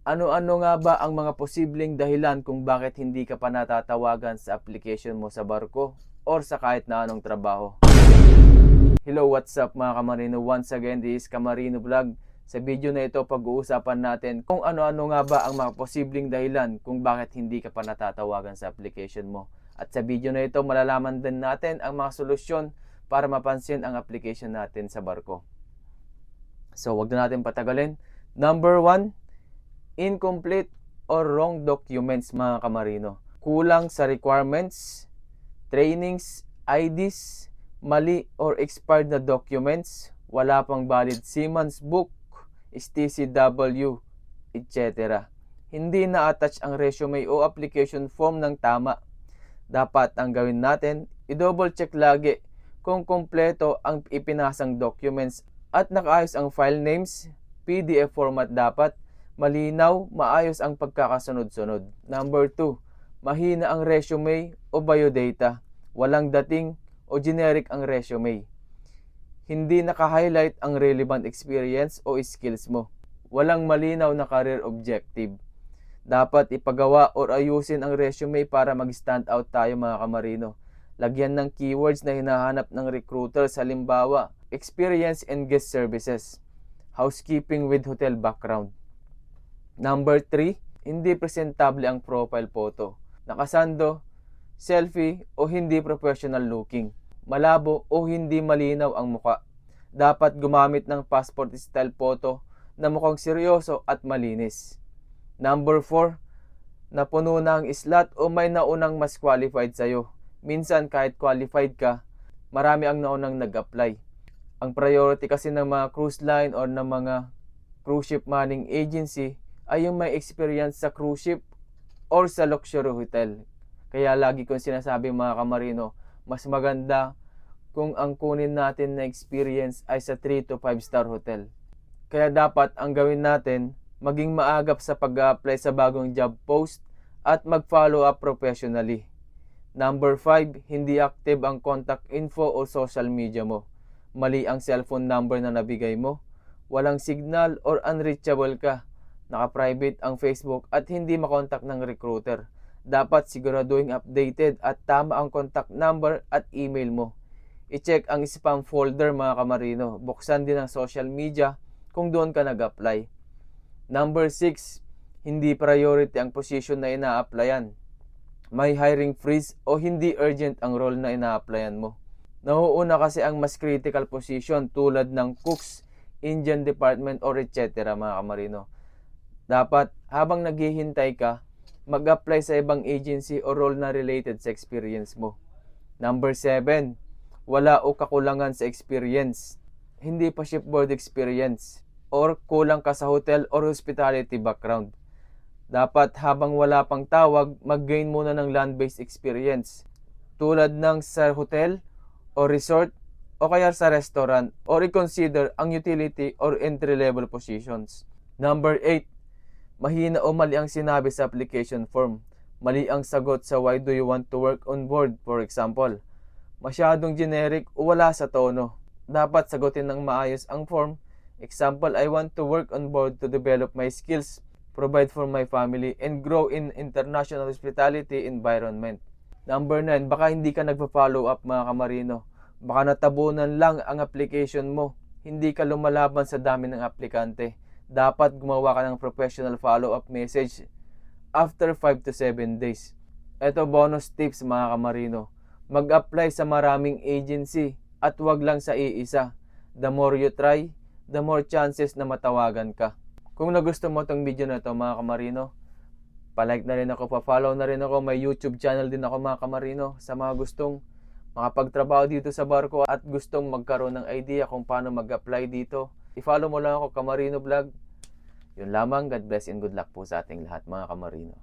Ano-ano nga ba ang mga posibleng dahilan kung bakit hindi ka pa natatawagan sa application mo sa barko or sa kahit na anong trabaho? Hello, what's up mga Kamarino? Once again, this is Kamarino Vlog. Sa video na ito, pag-uusapan natin kung ano-ano nga ba ang mga posibleng dahilan kung bakit hindi ka pa natatawagan sa application mo. At sa video na ito, malalaman din natin ang mga solusyon para mapansin ang application natin sa barko. So, wag na natin patagalin. Number 1, incomplete or wrong documents mga Kamarino. Kulang sa requirements, trainings, IDs, mali or expired na documents, wala pang valid seaman's book, STCW, etc. Hindi na-attach ang resume o application form ng tama. Dapat ang gawin natin, i-double check lagi kung kompleto ang ipinasang documents at nakaayos ang file names, PDF format dapat, malinaw, maayos ang pagkakasunod-sunod. Number 2, mahina ang resume o biodata. Walang dating o generic ang resume. Hindi naka-highlight ang relevant experience o skills mo. Walang malinaw na career objective. Dapat ipagawa or ayusin ang resume para mag-stand out tayo mga Kamarino. Lagyan ng keywords na hinahanap ng recruiter, halimbawa, experience and guest services, housekeeping with hotel background. Number 3, hindi presentable ang profile photo. Nakasando, selfie o hindi professional looking. Malabo o hindi malinaw ang muka. Dapat gumamit ng passport style photo na mukhang seryoso at malinis. Number 4, napuno na ang slot o may naunang mas qualified sa'yo. Minsan kahit qualified ka, marami ang naunang nag-apply. Ang priority kasi ng mga cruise line or ng mga cruise ship manning agency ay yung may experience sa cruise ship or sa luxury hotel. Kaya lagi kong sinasabi mga Kamarino, mas maganda kung ang kunin natin na experience ay sa 3 to 5 star hotel. Kaya dapat ang gawin natin, maging maagap sa pag-apply sa bagong job post at mag-follow up professionally. Number 5, hindi active ang contact info o social media mo. Mali ang cellphone number na nabigay mo. Walang signal or unreachable ka. Naka-private ang Facebook at hindi makontak ng recruiter. Dapat siguraduhin updated at tama ang contact number at email mo. I-check ang spam folder mga Kamarino. Buksan din ang social media kung doon ka nag-apply. Number 6, hindi priority ang position na ina-applyan. May hiring freeze o hindi urgent ang role na ina-applyan mo. Nauuna kasi ang mas critical position tulad ng cooks, Indian department or etc. mga Kamarino. Dapat habang naghihintay ka, mag-apply sa ibang agency o role na related sa experience mo. Number 7, wala o kakulangan sa experience. Hindi pa shipboard experience or kulang ka sa hotel or hospitality background. Dapat habang wala pang tawag, mag-gain muna ng land-based experience tulad ng sa hotel o resort o kaya sa restaurant or i-consider ang utility or entry-level positions. Number 8, mahina o mali ang sinabi sa application form. Mali ang sagot sa why do you want to work on board, for example. Masyadong generic o wala sa tono. Dapat sagutin ng maayos ang form. Example, I want to work on board to develop my skills, provide for my family, and grow in international hospitality environment. Number 9, baka hindi ka nagpa-follow up mga Kamarino. Baka natabunan lang ang application mo. Hindi ka lumalaban sa dami ng aplikante. Dapat gumawa ka ng professional follow-up message after 5 to 7 days. Ito bonus tips mga Kamarino. Mag-apply sa maraming agency at wag lang sa iisa. The more you try, the more chances na matawagan ka. Kung nagustuhan mo itong video na ito mga Kamarino, palike na rin ako, pa-follow na rin ako. May YouTube channel din ako mga Kamarino. Sa mga gustong makapagtrabaho dito sa barko at gustong magkaroon ng idea kung paano mag-apply dito, i-follow mo lang ako, Kamarino Vlog. Yun lamang. God bless and good luck po sa ating lahat mga Kamarino.